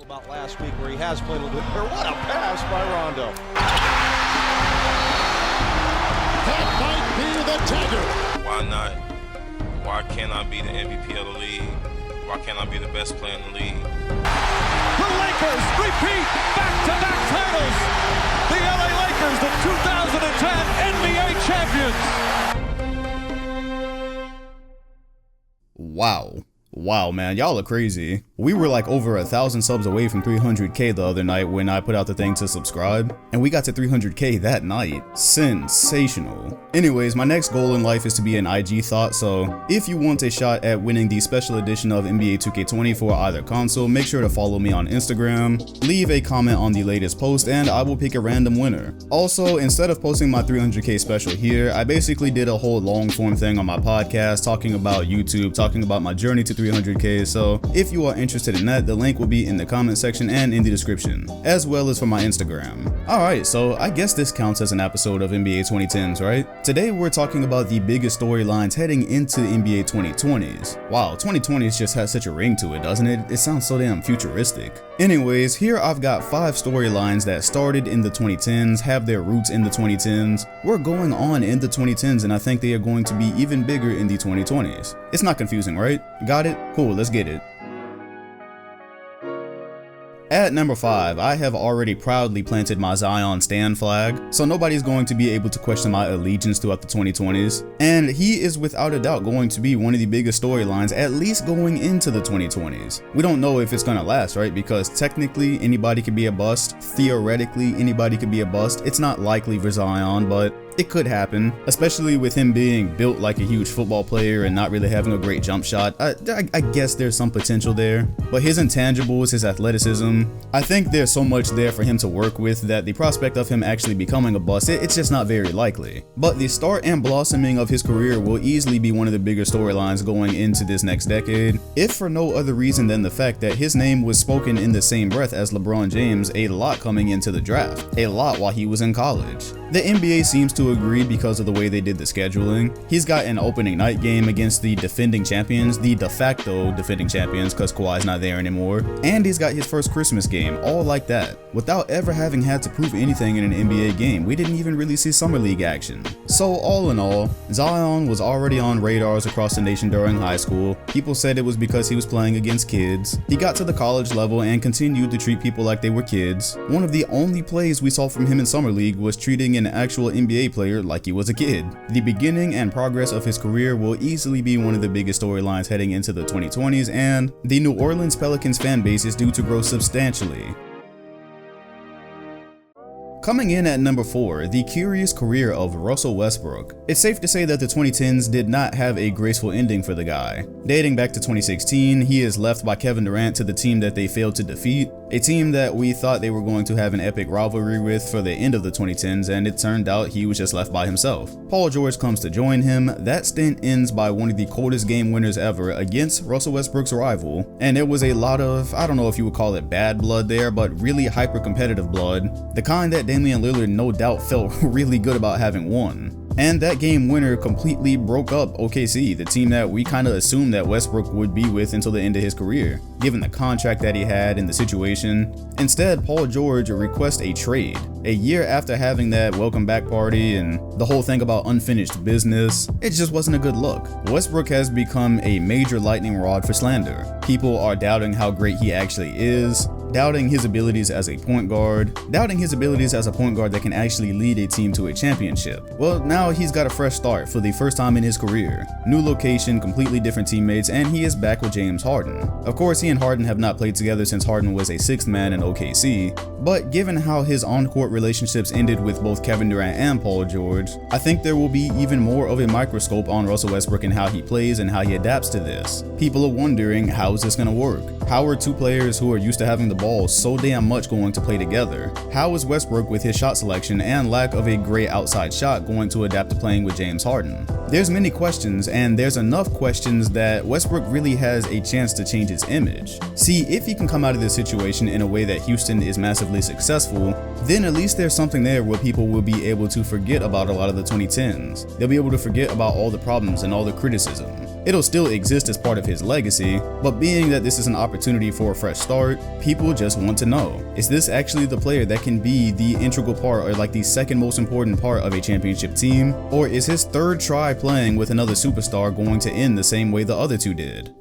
about last week where he has played a little bit better. What a pass by Rondo. That might be the dagger. Why not? Why can't I be the MVP of the league? Why can't I be the best player in the league? The Lakers repeat back-to-back titles. The LA Lakers, the 2010 NBA champions. Wow, man, y'all are crazy. We were like over 1,000 subs away from 300k the other night when I put out the thing to subscribe, and we got to 300k that night. Sensational. Anyways, my next goal in life is to be an IG thought, so if you want a shot at winning the special edition of NBA 2K20 for either console, make sure to follow me on Instagram, leave a comment on the latest post, and I will pick a random winner. Also, instead of posting my 300k special here, I basically did a whole long form thing on my podcast talking about YouTube, talking about my journey to 300k, so if you are interested in that, the link will be in the comment section and in the description, as well as for my Instagram. Alright, so I guess this counts as an episode of NBA 2010s, right? Today we're talking about the biggest storylines heading into NBA 2020s. Wow, 2020s just has such a ring to it, doesn't it? It sounds so damn futuristic. Anyways, here I've got 5 storylines that started in the 2010s, have their roots in the 2010s, were going on in the 2010s, and I think they are going to be even bigger in the 2020s. It's not confusing, right? Got it? Cool, let's get it. At number 5, I have already proudly planted my Zion Stan flag, so nobody's going to be able to question my allegiance throughout the 2020s, and he is without a doubt going to be one of the biggest storylines, at least going into the 2020s. We don't know if it's gonna last, right? Because technically anybody could be a bust, theoretically anybody could be a bust. It's not likely for Zion, but it could happen, especially with him being built like a huge football player and not really having a great jump shot. I guess there's some potential there, but his intangibles, his athleticism, I think there's so much there for him to work with that the prospect of him actually becoming a bust, it's just not very likely. But the start and blossoming of his career will easily be one of the bigger storylines going into this next decade, if for no other reason than the fact that his name was spoken in the same breath as LeBron James a lot coming into the draft, a lot while he was in college. The NBA seems to agree because of the way they did the scheduling. He's got an opening night game against the defending champions, the de facto defending champions because Kawhi's not there anymore, and he's got his first Christmas game, all like that, without ever having had to prove anything in an NBA game. We didn't even really see Summer League action. So all in all, Zion was already on radars across the nation during high school. People said it was because he was playing against kids. He got to the college level and continued to treat people like they were kids. One of the only plays we saw from him in Summer League was treating an actual NBA player like he was a kid. The beginning and progress of his career will easily be one of the biggest storylines heading into the 2020s, and the New Orleans Pelicans fan base is due to grow substantially. Coming in at number 4, the curious career of Russell Westbrook. It's safe to say that the 2010s did not have a graceful ending for the guy. Dating back to 2016, he is left by Kevin Durant to the team that they failed to defeat, a team that we thought they were going to have an epic rivalry with for the end of the 2010s, and it turned out he was just left by himself. Paul George comes to join him. That stint ends by one of the coldest game winners ever against Russell Westbrook's rival, and there was a lot of, I don't know if you would call it bad blood there, but really hyper competitive blood, the kind that Damian Lillard no doubt felt really good about having won. And that game winner completely broke up OKC, the team that we kind of assumed that Westbrook would be with until the end of his career, given the contract that he had and the situation. Instead, Paul George requests a trade. A year after having that welcome back party and the whole thing about unfinished business, it just wasn't a good look. Westbrook has become a major lightning rod for slander. People are doubting how great he actually is, doubting his abilities as a point guard, doubting his abilities as a point guard that can actually lead a team to a championship. Well, now he's got a fresh start for the first time in his career. New location, completely different teammates, and he is back with James Harden. Of course, he and Harden have not played together since Harden was a sixth man in OKC, but given how his on-court relationships ended with both Kevin Durant and Paul George, I think there will be even more of a microscope on Russell Westbrook and how he plays and how he adapts to this. People are wondering, how is this going to work? How are two players who are used to having the ball so damn much going to play together? How is Westbrook, with his shot selection and lack of a great outside shot, going to adapt to playing with James Harden? There's many questions, and there's enough questions that Westbrook really has a chance to change his image. See, if he can come out of this situation in a way that Houston is massively successful, then at least there's something there where people will be able to forget about a lot of the 2010s. They'll be able to forget about all the problems and all the criticism. It'll still exist as part of his legacy, but being that this is an opportunity for a fresh start, people just want to know, is this actually the player that can be the integral part or like the second most important part of a championship team? Or is his third try playing with another superstar going to end the same way the other two did?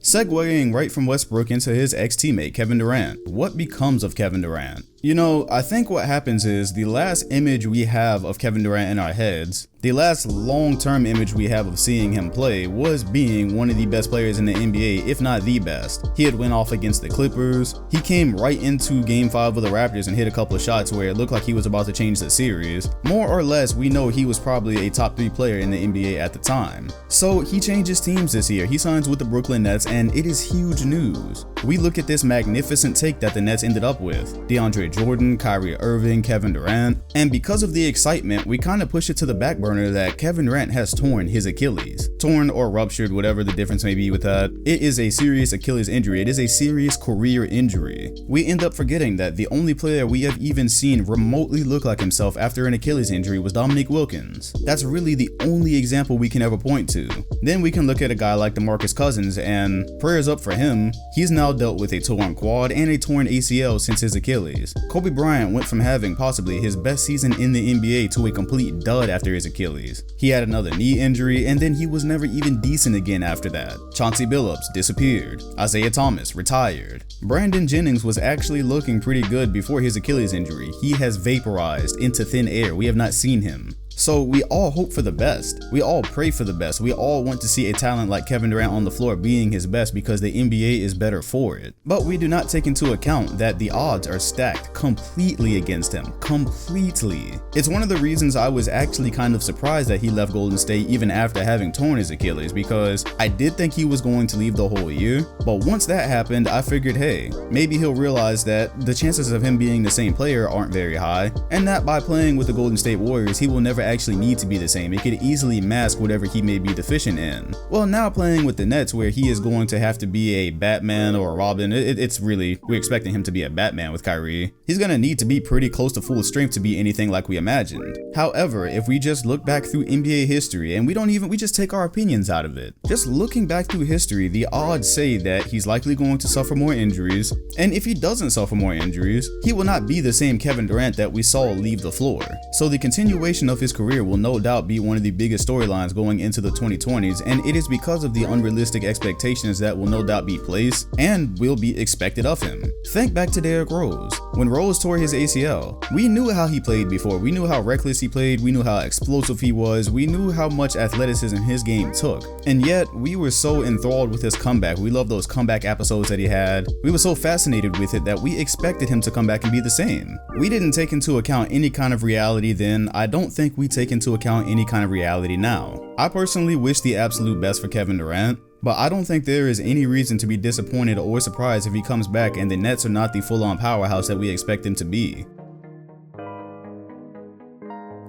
Segueing right from Westbrook into his ex-teammate Kevin Durant, what becomes of Kevin Durant? You know, I think what happens is the last image we have of Kevin Durant in our heads, the last long-term image we have of seeing him play was being one of the best players in the NBA, if not the best. He had went off against the Clippers. He came right into Game 5 with the Raptors and hit a couple of shots where it looked like he was about to change the series. More or less, we know he was probably a top 3 player in the NBA at the time. So he changes teams this year. He signs with the Brooklyn Nets, and it is huge news. We look at this magnificent take that the Nets ended up with. DeAndre Jordan, Kyrie Irving, Kevin Durant, and because of the excitement, we kind of push it to the back burner that Kevin Durant has torn his Achilles. Torn or ruptured, whatever the difference may be with that. It is a serious Achilles injury. It is a serious career injury. We end up forgetting that the only player we have even seen remotely look like himself after an Achilles injury was Dominique Wilkins. That's really the only example we can ever point to. Then we can look at a guy like DeMarcus Cousins, and prayers up for him. He's now dealt with a torn quad and a torn ACL since his Achilles. Kobe Bryant went from having possibly his best season in the NBA to a complete dud after his Achilles. He had another knee injury, and then he was never even decent again after that. Chauncey Billups disappeared. Isaiah Thomas retired. Brandon Jennings was actually looking pretty good before his Achilles injury. He has vaporized into thin air. We have not seen him. So we all hope for the best. We all pray for the best. We all want to see a talent like Kevin Durant on the floor being his best because the NBA is better for it. But we do not take into account that the odds are stacked completely against him. Completely. It's one of the reasons I was actually kind of surprised that he left Golden State even after having torn his Achilles, because I did think he was going to leave the whole year. But once that happened, I figured, hey, maybe he'll realize that the chances of him being the same player aren't very high, and that by playing with the Golden State Warriors, he will never actually need to be the same. It could easily mask whatever he may be deficient in. Well, now playing with the Nets, where he is going to have to be a Batman or a Robin, it's really, we're expecting him to be a Batman with Kyrie. He's gonna need to be pretty close to full strength to be anything like we imagined. However, if we just look back through NBA history, and we just take our opinions out of it. Just looking back through history, the odds say that he's likely going to suffer more injuries, and if he doesn't suffer more injuries, he will not be the same Kevin Durant that we saw leave the floor. So the continuation of his career will no doubt be one of the biggest storylines going into the 2020s, and it is because of the unrealistic expectations that will no doubt be placed and will be expected of him. Think back to Derrick Rose. When Rose tore his ACL, we knew how he played before. We knew how reckless he played. We knew how explosive he was. We knew how much athleticism his game took. And yet, we were so enthralled with his comeback. We loved those comeback episodes that he had. We were so fascinated with it that we expected him to come back and be the same. We didn't take into account any kind of reality then. I don't think we take into account any kind of reality now. I personally wish the absolute best for Kevin Durant, but I don't think there is any reason to be disappointed or surprised if he comes back and the Nets are not the full-on powerhouse that we expect them to be.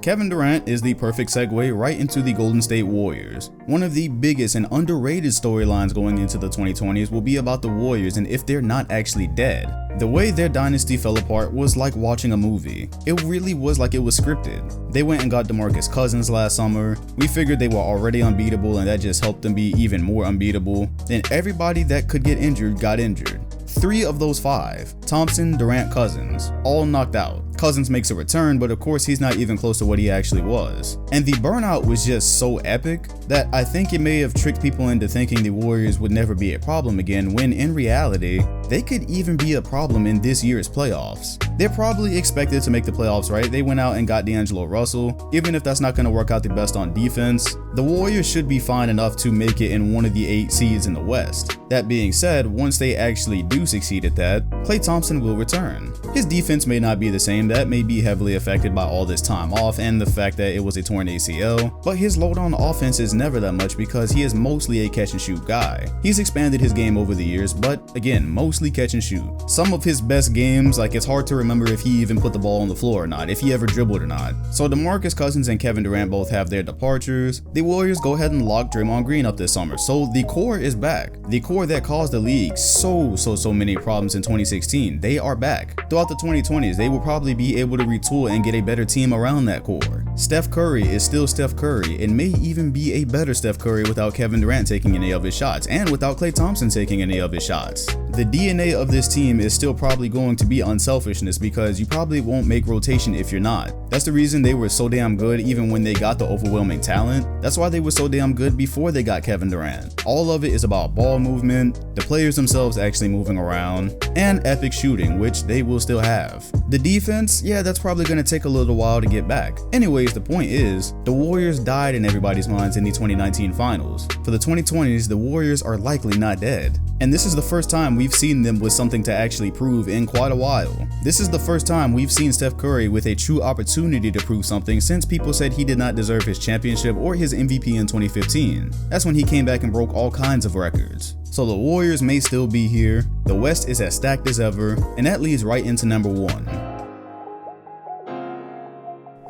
Kevin Durant is the perfect segue right into the Golden State Warriors. One of the biggest and underrated storylines going into the 2020s will be about the Warriors and if they're not actually dead. The way their dynasty fell apart was like watching a movie. It really was like it was scripted. They went and got DeMarcus Cousins last summer. We figured they were already unbeatable and that just helped them be even more unbeatable. Then everybody that could get injured got injured. 3 of those 5, Thompson, Durant, Cousins, all knocked out. Cousins makes a return, but of course he's not even close to what he actually was. And the burnout was just so epic that I think it may have tricked people into thinking the Warriors would never be a problem again, when in reality, they could even be a problem in this year's playoffs. They're probably expected to make the playoffs, right? They went out and got D'Angelo Russell. Even if that's not going to work out the best on defense, the Warriors should be fine enough to make it in one of the 8 seeds in the West. That being said, once they actually do succeed at that, Klay Thompson will return. His defense may not be the same. That may be heavily affected by all this time off and the fact that it was a torn ACL, but his load on offense is never that much because he is mostly a catch and shoot guy. He's expanded his game over the years, but again, mostly catch and shoot. Some of his best games, like it's hard to remember if he even put the ball on the floor or not, if he ever dribbled or not. So DeMarcus Cousins and Kevin Durant both have their departures. The Warriors go ahead and lock Draymond Green up this summer, so the core is back. The core that caused the league so many problems in 2016, they are back. Throughout the 2020s, they will probably be able to retool and get a better team around that core. Steph Curry is still Steph Curry and may even be a better Steph Curry without Kevin Durant taking any of his shots and without Klay Thompson taking any of his shots. The DNA of this team is still probably going to be unselfishness because you probably won't make rotation if you're not. That's the reason they were so damn good even when they got the overwhelming talent. That's why they were so damn good before they got Kevin Durant. All of it is about ball movement, the players themselves actually moving around, and epic shooting, which they will still have. The defense, yeah, that's probably going to take a little while to get back. Anyways, the point is, the Warriors died in everybody's minds in the 2019 finals. For the 2020s, the Warriors are likely not dead. And this is the first time we've seen them with something to actually prove in quite a while. This is the first time we've seen Steph Curry with a true opportunity to prove something since people said he did not deserve his championship or his MVP in 2015. That's when he came back and broke all kinds of records. So the Warriors may still be here, the West is as stacked as ever, and that leads right into number 1.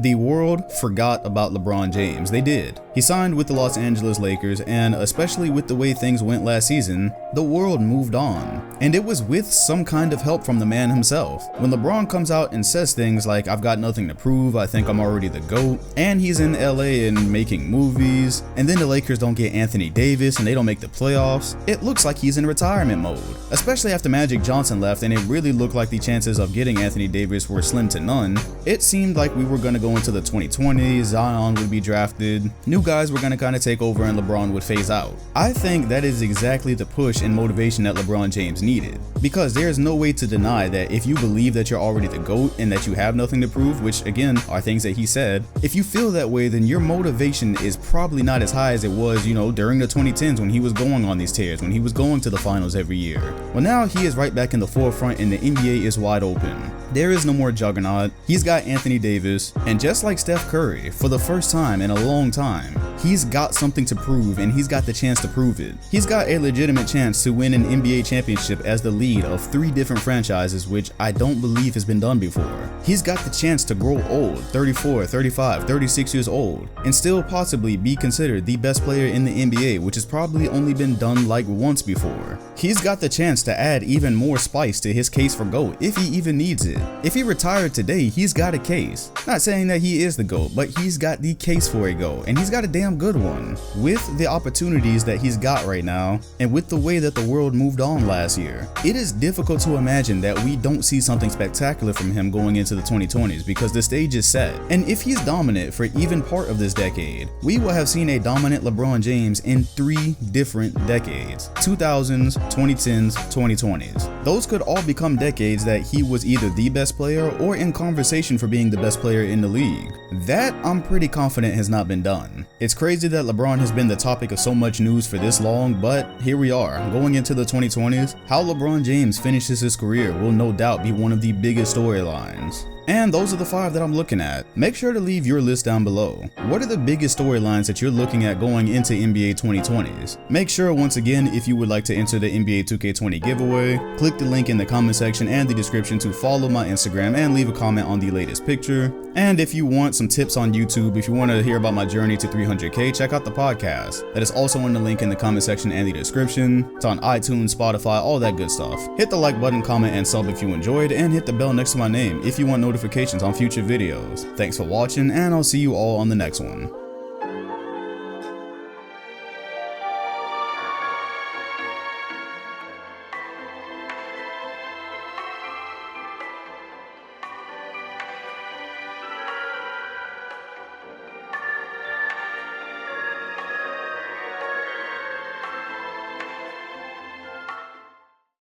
The world forgot about LeBron James. They did. He signed with the Los Angeles Lakers, and especially with the way things went last season, the world moved on. And it was with some kind of help from the man himself. When LeBron comes out and says things like, "I've got nothing to prove, I think I'm already the GOAT," and he's in LA and making movies, and then the Lakers don't get Anthony Davis and they don't make the playoffs, it looks like he's in retirement mode. Especially after Magic Johnson left and it really looked like the chances of getting Anthony Davis were slim to none. It seemed like we were going to go into the 2020s, Zion would be drafted, new guys were going to kind of take over and LeBron would phase out. I think that is exactly the push and motivation that LeBron James needed. Because there's no way to deny that if you believe that you're already the GOAT and that you have nothing to prove, which again are things that he said, if you feel that way, then your motivation is probably not as high as it was, during the 2010s when he was going on these tears, when he was going to the finals every year. Well, now he is right back in the forefront and the NBA is wide open. There is no more juggernaut. He's got Anthony Davis, and just like Steph Curry, for the first time in a long time, he's got something to prove and he's got the chance to prove it. He's got a legitimate chance to win an NBA championship as the lead of 3 different franchises, which I don't believe has been done before. He's got the chance to grow old, 34, 35, 36 years old, and still possibly be considered the best player in the NBA, which has probably only been done like once before. He's got the chance to add even more spice to his case for GOAT if he even needs it. If he retired today, he's got a case. Not saying that he is the GOAT, but he's got the case for a GOAT, and he's got a damn good one. With the opportunities that he's got right now, and with the way that the world moved on last year, it is difficult to imagine that we don't see something spectacular from him going into the 2020s because the stage is set. And if he's dominant for even part of this decade, we will have seen a dominant LeBron James in 3 different decades: 2000s, 2010s, 2020s. Those could all become decades that he was either the best player or in conversation for being the best player in the league. That I'm pretty confident has not been done. It's crazy that LeBron has been the topic of so much news for this long, but here we are, going into the 2020s. How LeBron James finishes his career will no doubt be one of the biggest storylines. And those are the 5 that I'm looking at. Make sure to leave your list down below. What are the biggest storylines that you're looking at going into NBA 2020s? Make sure, once again, if you would like to enter the NBA 2K20 giveaway, click the link in the comment section and the description to follow my Instagram and leave a comment on the latest picture. And if you want some tips on YouTube, if you want to hear about my journey to 300K, check out the podcast. That is also in the link in the comment section and the description. It's on iTunes, Spotify, all that good stuff. Hit the like button, comment, and sub if you enjoyed, and hit the bell next to my name if you want notifications on future videos. Thanks for watching, and I'll see you all on the next one.